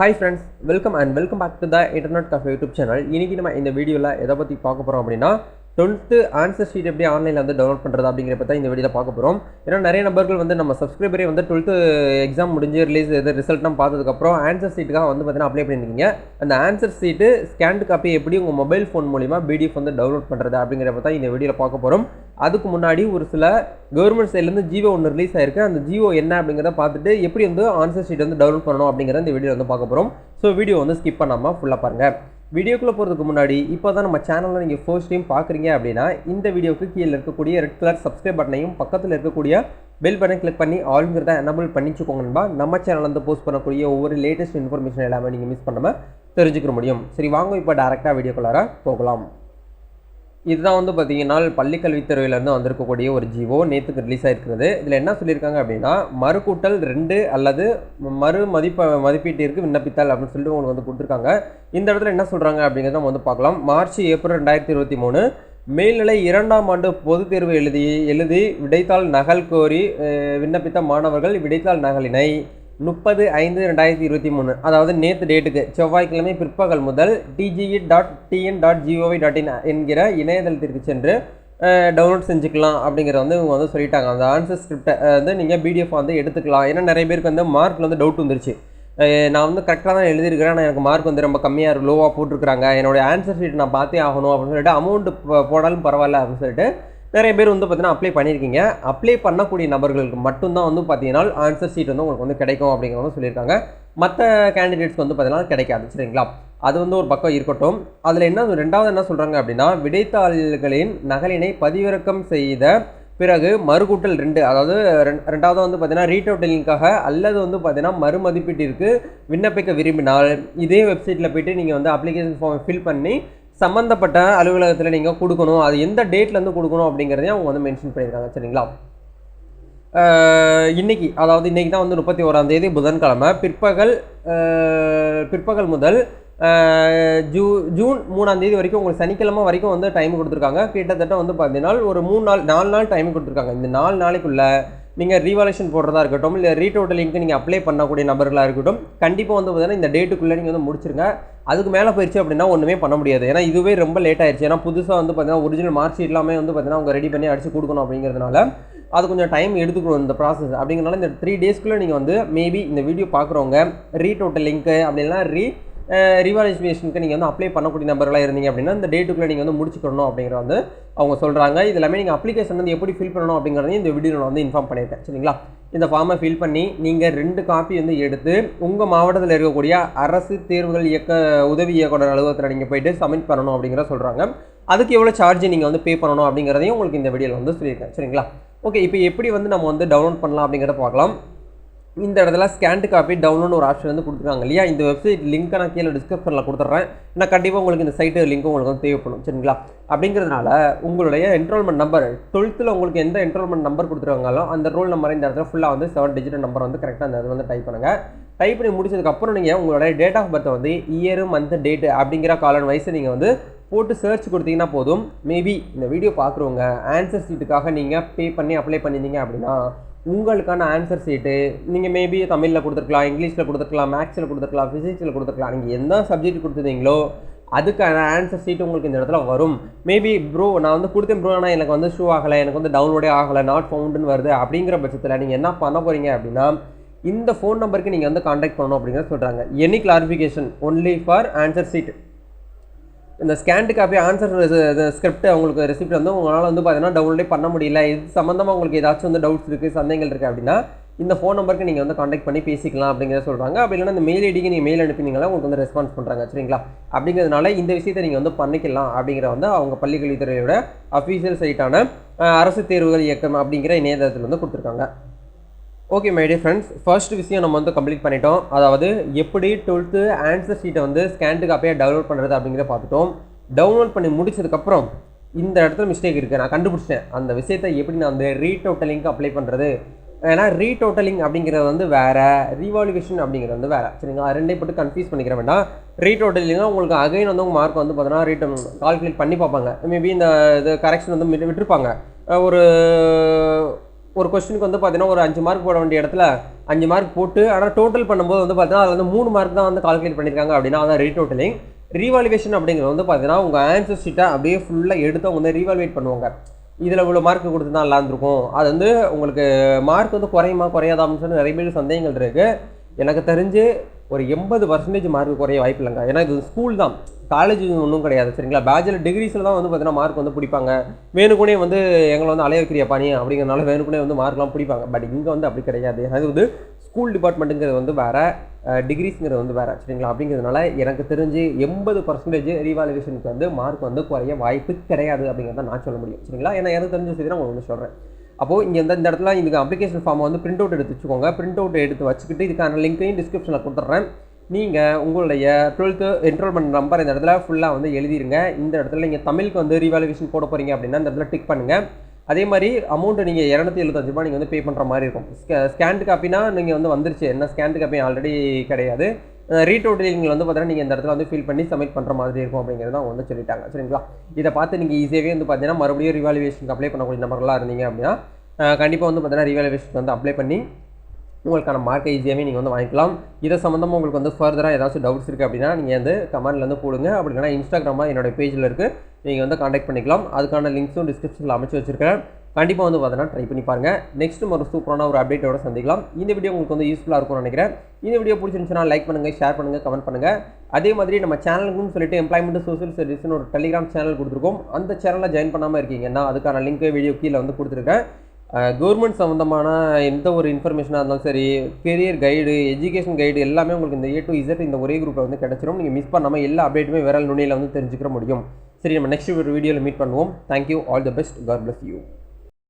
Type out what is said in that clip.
Hi friends, welcome back to the Internet Cafe YouTube channel. இன்னைக்கு நம்ம இந்த வீடியோல எதை பத்தி பார்க்க போறோம் அப்படினா 12th ஆன்சர் ஷீட் எப்படி ஆன்லைன்ல வந்து டவுன்லோட் பண்றது அப்படிங்கறத பத்தி இந்த வீடியோல பார்க்க போறோம். ஏன்னா நிறைய நபர்கள் வந்து நம்ம சப்ஸ்கிரைபரே வந்து 12th எக்ஸாம் முடிஞ்சு ரிலீஸ் ரிசல்ட்லாம் பார்த்ததுக்கு அப்புறம் ஆன்சர் ஷீட்டுக்காக வந்து பார்த்தீங்கன்னா அப்ளை பண்ணிருக்கீங்க. அந்த ஆன்சர் ஷீட் ஸ்கேன்ட் காப்பி எப்படி உங்க மொபைல் ஃபோன் மூலமா PDF வந்து டவுன்லோட் பண்றது அப்படிங்கறத பத்தி இந்த வீடியோல பார்க்க போறோம். அதுக்கு முன்னாடி ஒரு சில கவர்மெண்ட் சைடுல இருந்து ஜியோ ஒன்னு ரிலீஸ் ஆயிருக்கு. அந்த ஜியோ என்ன அப்படிங்கறத பார்த்துட்டு எப்படி வந்து ஆன்சர் ஷீட் வந்து டவுன்லோட் பண்ணனும் அப்படிங்கறத இந்த வீடியோல வந்து பார்க்க போறோம். சோ வீடியோ வந்து ஸ்கிப் பண்ணாம ஃபுல்லா பாருங்க. வீடியோக்குள்ள போறதுக்கு முன்னாடி இப்போதான் நம்ம சேனல்ல நீங்க ஃபர்ஸ்ட் டைம் பார்க்கறீங்க அப்படினா இந்த வீடியோக்கு கீழ இருக்கக்கூடிய ரெட் கலர் சப்ஸ்கிரைப் பட்டனையும் பக்கத்துல இருக்கக்கூடிய பெல் பட்டனை கிளிக் பண்ணி ஆல்ங்கறத எனேபிள் பண்ணிச்சுக்கோங்க நண்பா. நம்ம சேனல்ல வந்து போஸ்ட் பண்ணக்கூடிய ஒவ்வொரு லேட்டஸ்ட் இன்ஃபர்மேஷன் எல்லாமே நீங்க மிஸ் பண்ணாம தெரிஞ்சுக்க முடியும். சரி வாங்க இப்போ டைரக்டா வீடியோக்குள்ளார போகலாம். இதுதான் வந்து பார்த்தீங்கன்னா பள்ளிக்கல்வித்துறையில இருந்து வந்திருக்கக்கூடிய ஒரு ஜிஓ நேத்துக்கு ரிலீஸ் ஆயிருக்கிறது. இதுல என்ன சொல்லியிருக்காங்க அப்படின்னா மறுகூட்டல் 2 அல்லது மதிப்பீட்டிற்கு விண்ணப்பித்தல் அப்படின்னு சொல்லிட்டு உங்களுக்கு வந்து கொடுத்துருக்காங்க. இந்த இடத்துல என்ன சொல்றாங்க அப்படிங்கிறத நம்ம வந்து பார்க்கலாம். மார்ச் ஏப்ரல் 2023 மேல்நிலை 2ஆம் ஆண்டு பொதுத் தேர்வு எழுதி விடைத்தாள் நகல் கோரி விண்ணப்பித்த மாணவர்கள் விடைத்தாள் நகலினை 30/5/2023 அதாவது நேற்று டேட்டுக்கு செவ்வாய்க்கிழமை பிற்பகல் முதல் tge.tn.gov.in என்கிற இணையதளத்திற்கு சென்று டவுன்லோட் செஞ்சுக்கலாம் அப்படிங்கிறத வந்து இவங்க வந்து சொல்லிட்டாங்க. அந்த ஆன்சர் ஸ்கிரிப்டை வந்து நீங்கள் PDF வந்து எடுத்துக்கலாம். ஏன்னா நிறைய பேருக்கு வந்து மார்க்கில் வந்து டவுட் வந்துருச்சு. நான் வந்து கரெக்டாக தான் எழுதியிருக்கிறேன், ஆனால் எனக்கு மார்க் வந்து ரொம்ப கம்மியாக லோவாக போட்டிருக்கிறாங்க, என்னோடய ஆன்சர் ஷீட் நான் பார்த்தே ஆகணும் அப்படின்னு சொல்லிட்டு அமௌண்ட்டு போடாலும் பரவாயில்ல அப்படின்னு சொல்லிட்டு நிறைய பேர் வந்து பார்த்தீங்கன்னா அப்ளை பண்ணியிருக்கீங்க. அப்ளை பண்ணக்கூடிய நபர்களுக்கு மட்டும்தான் வந்து பார்த்தீங்கன்னா ஆன்சர் ஷீட் வந்து உங்களுக்கு வந்து கிடைக்கும் அப்படிங்கிறத சொல்லியிருக்காங்க. மற்ற கேண்டிடேட்ஸ்க்கு வந்து பார்த்தீங்கன்னா கிடைக்காது. சரிங்களா, அது வந்து ஒரு பக்கம் இருக்கட்டும். அதில் ரெண்டாவது என்ன சொல்கிறாங்க அப்படின்னா விடைத்தாள்களின் நகலினை பதிவிறக்கம் செய்த பிறகு மறுகூட்டல் 2 அதாவது ரெண்டாவது வந்து பார்த்தீங்கன்னா ரீடோட்டலிங்காக அல்லது வந்து பார்த்தீங்கன்னா மறுமதிப்பீட்டிற்கு விண்ணப்பிக்க விரும்பினால் இதே வெப்சைட்டில் போய்ட்டு நீங்கள் வந்து அப்ளிகேஷன் ஃபார்ம் ஃபில் பண்ணி சம்மந்தப்பட்ட அலுவலகத்தில் நீங்கள் கொடுக்கணும். அது எந்த டேட்லேருந்து கொடுக்கணும் அப்படிங்கிறதையும் அவங்க வந்து மென்ஷன் பண்ணியிருக்காங்க. சரிங்களா, இன்னைக்கு அதாவது இன்றைக்கி தான் வந்து 31ஆம் தேதி புதன்கிழமை பிற்பகல் முதல் ஜூன் 3ஆம் தேதி வரைக்கும் உங்களுக்கு சனிக்கிழமை வரைக்கும் வந்து டைம் கொடுத்துருக்காங்க. கிட்டத்தட்ட வந்து பார்த்தீங்கன்னா ஒரு 4 நாள் டைம் கொடுத்துருக்காங்க. இந்த 4 நாளைக்குள்ளே நீங்கள் ரீவாலேஷன் போடுறதா இருக்கட்டும் இல்லை ரீடோட்டலிங்க்கு நீங்கள் அப்ளை பண்ணக்கூடிய நபர்களாக இருக்கட்டும் கண்டிப்பாக வந்து பார்த்தீங்கன்னா இந்த டேட்டுக்குள்ளே நீங்கள் வந்து முடிச்சிருங்க. அதுக்கு மேலே போயிடுச்சு அப்படின்னா ஒன்றுமே பண்ண முடியாது. ஏன்னா இதுவே ரொம்ப லேட் ஆயிடுச்சு. ஏன்னா புதுசாக வந்து பார்த்தீங்கன்னா ஒரிஜினல் மார்க் ஷீட் எல்லாமே வந்து பார்த்தீங்கன்னா அவங்க ரெடி பண்ணி அடிச்சு கொடுக்கணும் அப்படிங்கிறதுனால அது கொஞ்சம் டைம் எடுத்துக்கணும் இந்த ப்ராசஸ். அப்படிங்கிறனால இந்த 3 டேஸ்க்குள்ளே நீங்கள் வந்து மேபி இந்த வீடியோ பார்க்குறவங்க ரீடோட்டலிங்க்கு அப்படின்னா ரிவாலுவேஷனுக்கு நீங்கள் வந்து அப்ளை பண்ணக்கூடிய நம்பர்களாக இருந்தீங்க அப்படின்னா இந்த டேட்டுக்குள்ளே நீங்கள் வந்து முடிச்சுக்கணும் அப்படிங்கிற வந்து அவங்க சொல்கிறாங்க. இது எல்லாமே நீங்கள் அப்ளிகேஷன் வந்து எப்படி ஃபில் பண்ணணும் அப்படிங்கிறதையும் இந்த வீடியோவில் வந்து இன்ஃபார்ம் பண்ணியிருக்கேன். சரிங்களா, இந்த ஃபார்மை ஃபில் பண்ணி நீங்கள் 2 காப்பி வந்து எடுத்து உங்கள் மாவட்டத்தில் இருக்கக்கூடிய அரசு தேர்வுகள் உதவி இயக்குனர் அலுவலகத்தில் நீங்கள் போய்ட்டு சப்மிட் பண்ணணும் அப்படிங்கிற சொல்கிறாங்க. அதுக்கு எவ்வளோ சார்ஜ் நீங்கள் வந்து பே பண்ணணும் அப்படிங்கிறதையும் உங்களுக்கு இந்த வீடியோவில் வந்து சொல்லியிருக்கேன். சரிங்களா, ஓகே, இப்போ எப்படி வந்து நம்ம வந்து டவுன்லோட் பண்ணலாம் அப்படிங்கிறத பார்க்கலாம். இந்த இடத்துல ஸ்கேன்ட் காப்பி டவுன்லோட் ஒரு ஆப்ஷன் வந்து கொடுத்துருக்காங்க இல்லையா. இந்த வெப்சைட் லிங்க்கை நான் கீழே டிஸ்கிரிப்ஷனில் கொடுத்துட்றேன். நான் கண்டிப்பாக உங்களுக்கு இந்த சைட்டு லிங்க்கும் உங்களுக்கு வந்து தேவைப்படும். சரிங்களா, அப்படிங்கிறதுனால உங்களுடைய என்ரோல்மெண்ட் நம்பர் 12th உங்களுக்கு எந்த என்ரோல்மெண்ட் நம்பர் கொடுத்துருவாங்களோ அந்த ரோல் நம்பரை இந்த இடத்துல ஃபுல்லாக வந்து 7 டிஜிட் நம்பர் வந்து கரெக்டாக அந்த இது வந்து டைப் பண்ணுங்கள். டைப் பண்ணி முடிச்சதுக்கப்புறம் நீங்கள் உங்களுடைய டேட் ஆஃப் பர்த்தை வந்து இயர் மந்த் டேட்டு அப்படிங்கிற காலன் வயசு நீங்கள் வந்து போட்டு சர்ச் கொடுத்தீங்கன்னா போதும். மேபி இந்த வீடியோ பார்க்குறவங்க ஆன்சர் ஷீட்டுக்காக நீங்கள் பே பண்ணி அப்ளை பண்ணியிருந்தீங்க அப்படின்னா உங்களுக்கான ஆன்சர் ஷீட்டு நீங்கள் மேபி தமிழில் கொடுத்துருக்கலாம், இங்கிலீஷில் கொடுத்துருக்கலாம், மேக்ஸில் கொடுத்துருக்கலாம், ஃபிசிக்ஸில் கொடுத்துருக்கலாம். நீங்கள் எந்த சப்ஜெக்ட் கொடுத்துருந்தீங்களோ அதுக்கான ஆன்சர் ஷீட் உங்களுக்கு இந்த இடத்துல வரும். மேபி ப்ரோ நான் வந்து கொடுத்தேன் ப்ரோ, ஆனால் எனக்கு வந்து ஷூ ஆகலை, எனக்கு வந்து டவுன்லோடே ஆகலை, நாட் ஃபவுண்டுன்னு வருது அப்படிங்கிற பட்சத்தில் நீங்கள் என்ன பண்ண போகிறீங்க அப்படின்னா இந்த ஃபோன் நம்பருக்கு நீங்கள் வந்து கான்டாக்ட் பண்ணணும் அப்படிங்கிறத சொல்கிறாங்க. Any clarification only for answer sheet. இந்த ஸ்கேன்ட் காப்பி ஆன்சர் ஸ்கிரிப்ட் உங்களுக்கு ரெசிப்ட் வந்து உங்களால் வந்து பார்த்தீங்கன்னா டவுன்லோடே பண்ண முடியல, இது சம்மந்தமாக உங்களுக்கு ஏதாச்சும் வந்து டவுட்ஸ் இருக்குது, சந்தேகங்கள் இருக்குது அப்படின்னா இந்த ஃபோன் நம்பருக்கு நீங்கள் வந்து கான்டாக்ட் பண்ணி பேசிக்கலாம் அப்படிங்கிறத சொல்கிறாங்க. அப்படி இல்லைன்னா இந்த மெயில் ஐடிக்கு நீங்கள் மெயில் அனுப்பினீங்களா உங்களுக்கு வந்து ரெஸ்பான்ஸ் பண்ணுறாங்க. சரிங்களா, அப்படிங்கிறதுனால இந்த விஷயத்தை நீங்கள் வந்து பண்ணிக்கலாம் அப்படிங்கிற வந்து அவங்க பள்ளிக்கல்வித்துறையோட அஃபீஷியல் சைட்டான அரசு தேர்வுகள் இயக்கம் அப்படிங்கிற இணையதளத்தில் வந்து கொடுத்துருக்காங்க. Okay my dear friends, first விஷயம் நம்ம வந்து கம்ப்ளீட் பண்ணிட்டோம். அதாவது எப்படி 12th ஆன்சர் ஷீட்டை வந்து ஸ்கேன்ட் காப்பியாக டவுன்லோட் பண்ணுறது அப்படிங்கிறத பார்த்துட்டோம். டவுன்லோட் பண்ணி முடிச்சதுக்கப்புறம் இந்த இடத்துல மிஸ்டேக் இருக்குது, நான் கண்டுபிடிச்சேன் அந்த விஷயத்தை எப்படி நான் வந்து ரீடோட்டலிங்க்கு அப்ளை பண்ணுறது. ஏன்னா ரீடோட்டலிங் அப்படிங்கிறது வந்து வேறு, ரீவாலுவேஷன் அப்படிங்கிறது வந்து வேறு. சரிங்களா, ரெண்டையும் போட்டு கன்ஃபியூஸ் பண்ணிக்கிற வேண்டாம். ரீடோட்டலிங்காக உங்களுக்கு அகைன் வந்து உங்கள் மார்க் வந்து பார்த்தீங்கன்னா கால்குலேட் பண்ணி பார்ப்பாங்க. மேபி இந்த இது கரெக்ஷன் வந்து விட்டுருப்பாங்க. ஒரு கொஸ்டினுக்கு வந்து பார்த்தீங்கன்னா ஒரு 5 மார்க் போட வேண்டிய இடத்துல 5 மார்க் போட்டு ஆனால் டோட்டல் பண்ணும்போது வந்து பார்த்தீங்கன்னா அதில் வந்து 3 மார்க் தான் வந்து கால்குலேட் பண்ணியிருக்காங்க அப்படின்னா அதான் ரீடோட்டலிங். ரீவாலுவேஷன் அப்படிங்கிறது வந்து பார்த்தீங்கன்னா உங்கள் ஆன்சர் ஷீட்டை அப்படியே ஃபுல்லாக எடுத்து அவங்க வந்து ரீவாலுவேட் பண்ணுவாங்க. இதில் இவ்வளோ மார்க் கொடுத்து தான் நல்லா இருந்திருக்கும், அது வந்து உங்களுக்கு மார்க் வந்து குறையுமா குறையாதான்னு சொல்லி நிறைய பேர் சந்தேகங்கள் இருக்குது. எனக்கு தெரிஞ்சு ஒரு 80% மார்க் குறைய வாய்ப்பு இல்லைங்க. ஏன்னா இது ஸ்கூல் தான், காலேஜ் ஒன்றும் கிடையாது சரிங்களா. பேச்சுலர் டிகிரிஸில் தான் வந்து பார்த்தீங்கன்னா மார்க் வந்து பிடிப்பாங்க. வேணுக்குனே வந்து எங்களை வந்து அலைய வைக்கிறியா பணி அப்படிங்கிறனால வேணுக்குனே வந்து மார்க்லாம் பிடிப்பாங்க. பட் இங்கே வந்து அப்படி கிடையாது. அது வந்து ஸ்கூல் டிபார்ட்மெண்ட்டுங்கிறது வந்து வேறு, டிகிரிஸுங்கிறது வந்து வேறு சரிங்களா. அப்படிங்கிறதுனால எனக்கு தெரிஞ்சு 80% ரீவாலுவேஷனுக்கு வந்து மார்க் வந்து குறைய வாய்ப்பு கிடையாது அப்படிங்கிறத நான் சொல்ல முடியும் சரிங்களா. ஏன்னா எனக்கு தெரிஞ்ச செய்தி நான் உங்களுக்கு சொல்கிறேன். அப்போது இங்கே இந்த இடத்துல இதுக்கு அப்ளிகேஷன் ஃபார்மை வந்து பிரிண்ட் அவுட் எடுத்து வச்சுக்கோங்க. பிரிண்ட் அவுட் எடுத்து வச்சுக்கிட்டு இதுக்கான லிங்க்கையும் டிஸ்கிரிப்ஷனில் கொடுத்துட்றேன். நீங்கள் உங்களுடைய 12th என்ரோல்மெண்ட் நம்பர் இந்த இடத்துல ஃபுல்லாக வந்து எழுதிருங்க. இந்த இடத்துல நீங்கள் தமிழுக்கு வந்து ரீவாலுவேஷன் போட போகிறீங்க அப்படின்னா இந்த இடத்துல டிக் பண்ணுங்கள். அதே மாதிரி அமௌண்ட்டு நீங்கள் 275 ரூபாய் நீங்கள் வந்து பே பண்ணுற மாதிரி இருக்கும். ஸ்கேன்டு காப்பினா நீங்கள் வந்து வந்துருச்சு, என்ன ஸ்கேன்டு காப்பி ஆல்ரெடி கிடையாது. ரீடோட்டலிங்கில் வந்து பார்த்தீங்கன்னா நீங்கள் இந்த இடத்துல வந்து ஃபில் பண்ணி சப்மிட் பண்ணுற மாதிரி இருக்கும் அப்படிங்கிறது அவங்க வந்து சொல்லிட்டாங்க சரிங்களா. இதை பார்த்து நீங்கள் ஈஸியாகவே வந்து பார்த்தீங்கன்னா மறுபடியும் ரீவாலுவேஷனுக்கு அப்ளை பண்ணக்கூடிய நம்பர்லாம் இருந்தீங்க அப்படின்னா கண்டிப்பாக வந்து பார்த்தீங்கன்னா ரீவாலுவேஷனுக்கு வந்து அப்ளை பண்ணி உங்களுக்கான மார்க்கை ஈஸியாகவே நீங்கள் வந்து வாங்கிக்கலாம். இதை சம்மந்தமாக உங்களுக்கு வந்து ஃபர்தராக ஏதாச்சும் டவுட்ஸ் இருக்குது அப்படின்னா நீங்கள் வந்து கமெண்ட்டில் வந்து போடுங்க. அப்படி இல்லைனா இன்ஸ்டாகிராமாக என்னோடய பேஜில் இருக்குது, நீங்கள் வந்து காண்டாக்ட் பண்ணிக்கலாம். அதுக்கான லிங்க்ஸும் டிஸ்கிரிப்ஷனில் அமைச்சு வச்சுருக்கேன். கண்டிப்பாக வந்து பார்த்தீங்கன்னா ட்ரை பண்ணி பாருங்கள். நெக்ஸ்ட்டு ஒரு சூப்பரான ஒரு அப்டேட்டோட சந்திக்கலாம். இந்த வீடியோ உங்களுக்கு வந்து யூஸ்ஃபுல்லாக இருக்கும்னு நினைக்கிறேன். இந்த வீடியோ பிடிச்சிருந்துச்சுன்னா லைக் பண்ணுங்கள், ஷேர் பண்ணுங்கள், கமெண்ட் பண்ணுங்கள். அதே மாதிரி நம்ம சேனலுக்குன்னு சொல்லிட்டு எம்ப்ளாய்மெண்ட் சோஷியல் சர்வீஸ்னு ஒரு டெலிகிராம் சேனல் கொடுத்துருக்கோம். அந்த சேனலில் ஜாயின் பண்ணாமல் இருக்கீங்கன்னா அதுக்கான லிங்க் வீடியோ கீழே வந்து கொடுத்துருக்கேன். கவர்மெண்ட் சம்மந்தமான எந்த ஒரு இன்ஃபர்மேஷனாக இருந்தாலும் சரி, கெரியர் கைடு, எஜுகேஷன் கைடு எல்லாமே உங்களுக்கு இந்த A to Z இந்த ஒரே குரூப்பில் வந்து கிடச்சிரும். நீங்கள் மிஸ் பண்ணாமல் எல்லா அப்டேட்டுமே விரல் நுனியில் வந்து தெரிஞ்சுக்கிற முடியும். சரி, நம்ம நெக்ஸ்ட் ஒரு வீடியோவில் மீட் பண்ணுவோம். Thank you, all the best, God bless you.